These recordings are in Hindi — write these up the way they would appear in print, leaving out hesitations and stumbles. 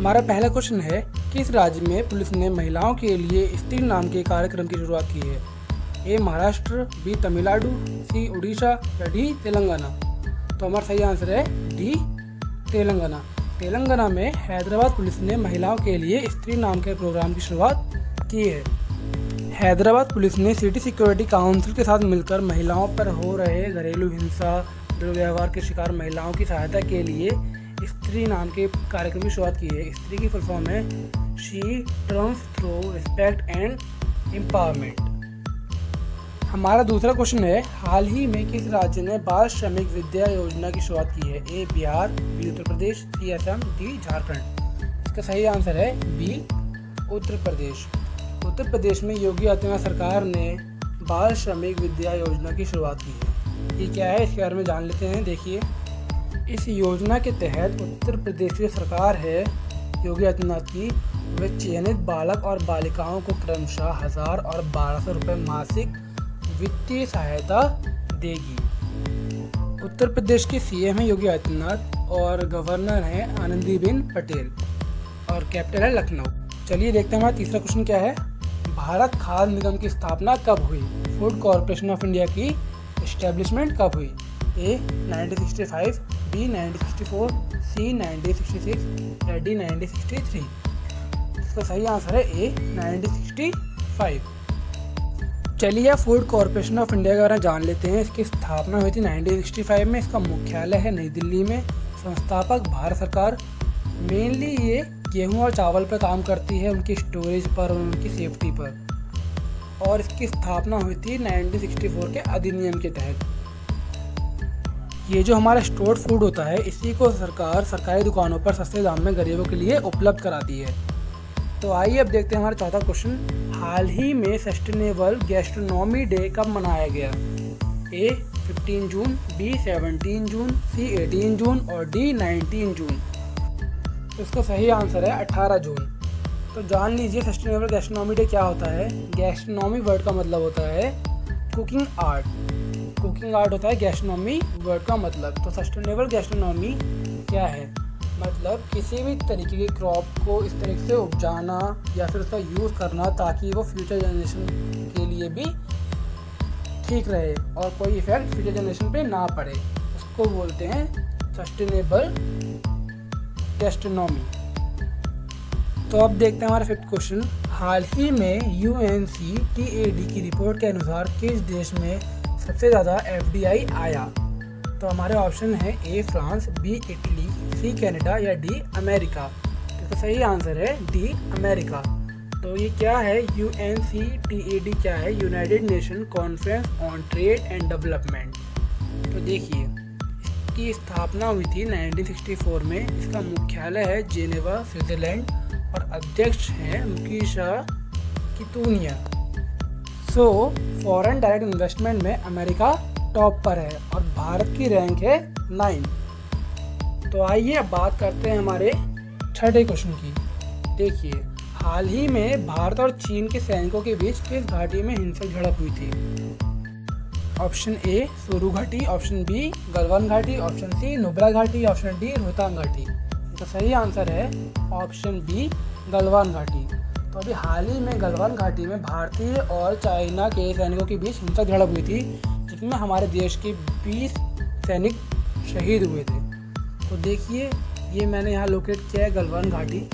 हमारा पहला क्वेश्चन है, किस राज्य में पुलिस ने महिलाओं के लिए स्त्री नाम के कार्यक्रम की शुरुआत की है? ए महाराष्ट्र, बी तमिलनाडु, सी उड़ीसा या डी तेलंगाना। तो हमारा सही आंसर है डी तेलंगाना। तेलंगाना में हैदराबाद पुलिस ने महिलाओं के लिए स्त्री नाम के प्रोग्राम की शुरुआत की है। हैदराबाद पुलिस ने सिटी सिक्योरिटी काउंसिल के साथ मिलकर महिलाओं पर हो रहे घरेलू हिंसा, दुर्व्यवहार के शिकार महिलाओं की सहायता के लिए स्त्री नाम के कार्यक्रम की शुरुआत की है। स्त्री की फुल फॉर्म है she Trump's through respect and empowerment. हमारा दूसरा क्वेश्चन है, हाल ही में किस राज्य ने बाल श्रमिक विद्या योजना की शुरुआत की है? ए बिहार, बी उत्तर प्रदेश, सी असम, डी झारखंड। इसका सही आंसर है बी उत्तर प्रदेश। उत्तर प्रदेश में योगी आदित्यनाथ सरकार ने बाल श्रमिक विद्या योजना की शुरुआत की है। ये क्या है, इसके बारे में जान लेते हैं। देखिए, इस योजना के तहत उत्तर प्रदेश की सरकार है योगी आदित्यनाथ की, वे चयनित बालक और बालिकाओं को क्रमशः 1000 और 1200 रुपये मासिक वित्तीय सहायता देगी। उत्तर प्रदेश के सीएम हैं योगी आदित्यनाथ और गवर्नर हैं आनंदीबेन पटेल और कैपिटल है लखनऊ। चलिए देखते हैं हमारा तीसरा क्वेश्चन क्या है। भारत खाद्य निगम की स्थापना कब हुई? फूड कॉरपोरेशन ऑफ इंडिया की एस्टेब्लिशमेंट कब हुई? ए 1965, बी 1964, सी 1966 या डी 1963। इसका सही आंसर है ए 1965। चलिए फूड कॉरपोरेशन ऑफ इंडिया के बारे में जान लेते हैं। इसकी स्थापना हुई थी 1965 में। इसका मुख्यालय है नई दिल्ली में। संस्थापक भारत सरकार। मेनली ये गेहूं और चावल पर काम करती है, उनकी स्टोरेज पर और उनकी सेफ्टी पर। और इसकी स्थापना हुई थी 1964 के अधिनियम के तहत। ये जो हमारा स्टोर्ड फूड होता है, इसी को सरकार सरकारी दुकानों पर सस्ते दाम में गरीबों के लिए उपलब्ध कराती है। तो आइए अब देखते हैं हमारा चौथा क्वेश्चन। हाल ही में सस्टेनेबल गैस्ट्रोनॉमी डे कब मनाया गया? ए 15 जून, बी 17 जून, सी 18 जून और डी 19 जून। तो इसका सही आंसर है 18 जून। तो जान लीजिए सस्टेनेबल गैस्ट्रोनॉमी डे क्या होता है। गैस्ट्रोनॉमी वर्ड का मतलब होता है कुकिंग आर्ट। कुकिंग आर्ट होता है गैस्ट्रोनॉमी वर्ड का मतलब। तो सस्टेनेबल गैस्ट्रोनॉमी क्या है? मतलब किसी भी तरीके की क्रॉप को इस तरीके से उपजाना या फिर उसका यूज़ करना ताकि वो फ्यूचर जनरेशन के लिए भी ठीक रहे और कोई इफेक्ट फ्यूचर जनरेशन पे ना पड़े, उसको बोलते हैं सस्टेनेबल गैस्ट्रोनॉमी। तो अब देखते हैं हमारा फिफ्थ क्वेश्चन। हाल ही में UNCTAD की रिपोर्ट के अनुसार किस देश में सबसे ज़्यादा FDI आया? तो हमारे ऑप्शन है A France, B Italy, C Canada या डी अमेरिका। तो सही आंसर है डी अमेरिका। तो ये क्या है, UNCTAD क्या है? United nation conference on trade and development. तो देखिए, इसकी स्थापना हुई थी 1964 में। इसका मुख्यालय है जेनेवा, स्विट्जरलैंड और अध्यक्ष हैं मुकीशा कितूनिया। सो फॉरेन डायरेक्ट इन्वेस्टमेंट में अमेरिका टॉप पर है और भारत की रैंक है 9। तो आइए अब बात करते हैं हमारे छठे क्वेश्चन की। देखिए, हाल ही में भारत और चीन के सैनिकों के बीच किस घाटी में हिंसक झड़प हुई थी? ऑप्शन ए सुरू घाटी, ऑप्शन बी गलवान घाटी, ऑप्शन सी नुब्रा घाटी, ऑप्शन डी रोहतांग घाटी। तो सही आंसर है ऑप्शन बी गलवान घाटी। तो अभी हाल ही में गलवान घाटी में भारतीय और चाइना के सैनिकों के बीच हिंसक झड़प हुई थी, जिसमें हमारे देश के 20 सैनिक शहीद हुए थे। तो देखिए, ये मैंने यहाँ लोकेट किया है गलवान घाटी,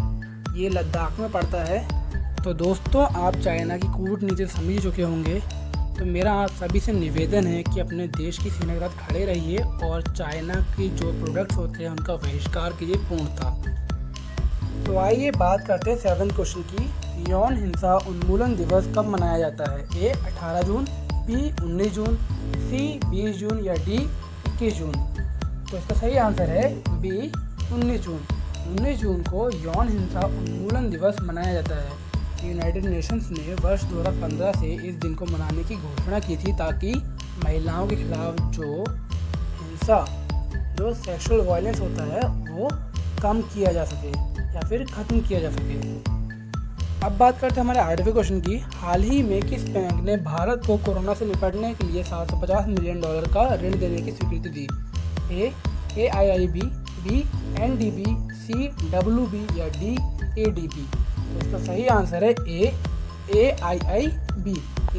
ये लद्दाख में पड़ता है। तो दोस्तों, आप चाइना की कूटनीति समझ चुके होंगे। तो मेरा आप सभी से निवेदन है कि अपने देश की सेना के साथ खड़े रहिए और चाइना की जो प्रोडक्ट्स होते हैं उनका बहिष्कार कीजिए पूर्णतः। तो आइए बात करते हैं 7वें क्वेश्चन की। यौन हिंसा उन्मूलन दिवस कब मनाया जाता है? ए 18 जून, बी 19 जून, सी 20 जून या डी 21 जून। तो इसका सही आंसर है बी 19 जून। 19 जून को यौन हिंसा उन्मूलन दिवस मनाया जाता है। यूनाइटेड नेशंस ने वर्ष 2015 से इस दिन को मनाने की घोषणा की थी ताकि महिलाओं के खिलाफ जो हिंसा, जो सेक्सुअल वायलेंस होता है, वो कम किया जा सके या फिर ख़त्म किया जा सके। अब बात करते हैं हमारे 8वें क्वेश्चन की। हाल ही में किस बैंक ने भारत को कोरोना से निपटने के लिए $750 मिलियन का ऋण देने की स्वीकृति दी? ए AIIB, बी NDB, सी WB या D ADB? तो इसका सही आंसर है A AIIB,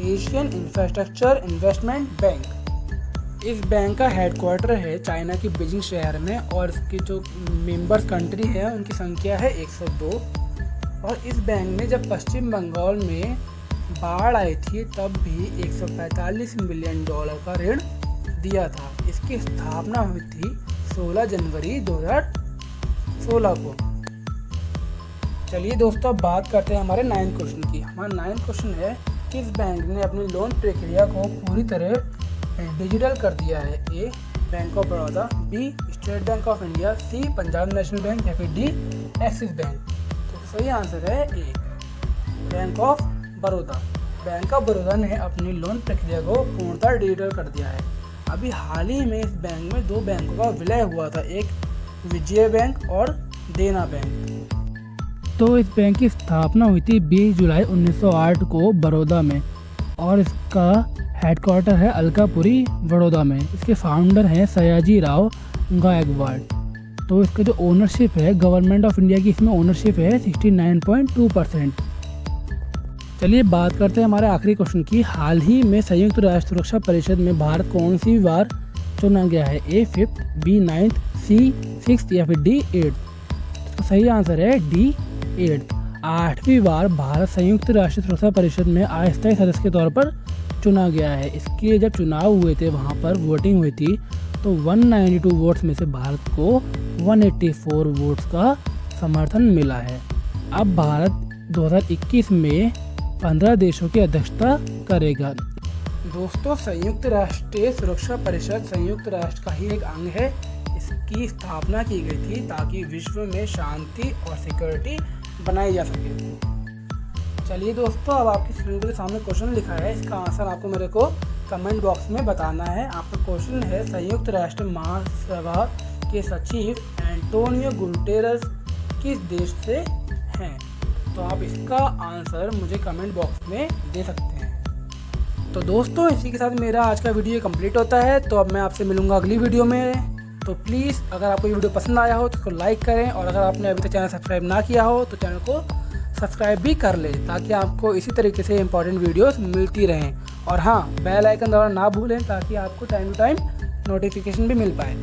Asian infrastructure investment bank. इस बैंक का हेडक्वार्टर है चाइना की बीजिंग शहर में और इसकी जो मेंबर्स कंट्री है उनकी संख्या है 102। और इस बैंक ने जब पश्चिम बंगाल में बाढ़ आई थी तब भी 145 मिलियन डॉलर का ऋण दिया था। इसकी स्थापना हुई थी 16 जनवरी 2016 को। चलिए दोस्तों, अब बात करते हैं हमारे 9th क्वेश्चन की। हमारा 9th क्वेश्चन है, किस बैंक ने अपनी लोन प्रक्रिया को पूरी तरह डिजिटल कर दिया है? A bank of Baroda, B state bank of India, C Punjab national bank या फिर डी एक्सिस बैंक? तो सही आंसर है A bank of Baroda. Bank of Baroda ने अपनी लोन प्रक्रिया को पूर्णतः डिजिटल कर दिया है। अभी हाल ही में इस बैंक में 2 बैंकों का विलय हुआ था, एक विजय बैंक और देना बैंक। तो इस बैंक की स्थापना हुई थी 20 जुलाई 1908 को बड़ौदा में और इसका हेडक्वार्टर है अलकापुरी बड़ौदा में। इसके फाउंडर हैं सयाजी राव गायकवाड़। तो इसका जो ओनरशिप है गवर्नमेंट ऑफ इंडिया की इसमें ओनरशिप है 69.2%। चलिए बात करते हैं हमारे आखिरी क्वेश्चन की। हाल ही में संयुक्त राष्ट्र सुरक्षा परिषद में भारत कौन सी बार चुना गया है? ए 5th, बी 9th, सी 6th या फिर डी 8th? तो सही आंसर है डी 8th। 8वीं बार भारत संयुक्त राष्ट्र सुरक्षा परिषद में अस्थायी सदस्य के तौर पर चुना गया है। इसके लिए जब चुनाव हुए थे वहाँ पर वोटिंग हुई थी तो 192 वोट्स में से भारत को 184 वोट्स का समर्थन मिला है। अब भारत 2021 में 15 देशों की अध्यक्षता करेगा। दोस्तों, संयुक्त राष्ट्रीय सुरक्षा परिषद संयुक्त राष्ट्र का ही एक अंग है। इसकी स्थापना की गई थी ताकि विश्व में शांति और सिक्योरिटी बनाई जा सके। चलिए दोस्तों, अब आपकी स्क्रीन के सामने क्वेश्चन लिखा है, इसका आंसर आपको मेरे को कमेंट बॉक्स में बताना है। आपका क्वेश्चन है, संयुक्त राष्ट्र महासभा के सचिव एंटोनियो गुटेरेस किस देश से हैं? तो आप इसका आंसर मुझे कमेंट बॉक्स में दे सकते हैं। तो दोस्तों, इसी के साथ मेरा आज का वीडियो कंप्लीट होता है। तो अब मैं आपसे मिलूंगा अगली वीडियो में। तो प्लीज़ अगर आपको ये वीडियो पसंद आया हो तो इसको लाइक करें और अगर आपने अभी तक चैनल सब्सक्राइब ना किया हो तो चैनल को सब्सक्राइब भी कर लें ताकि आपको इसी तरीके से इंपॉर्टेंट वीडियोस मिलती रहें। और हाँ, बेल आइकन दबाना ना भूलें ताकि आपको टाइम टू टाइम नोटिफिकेशन भी मिल पाए।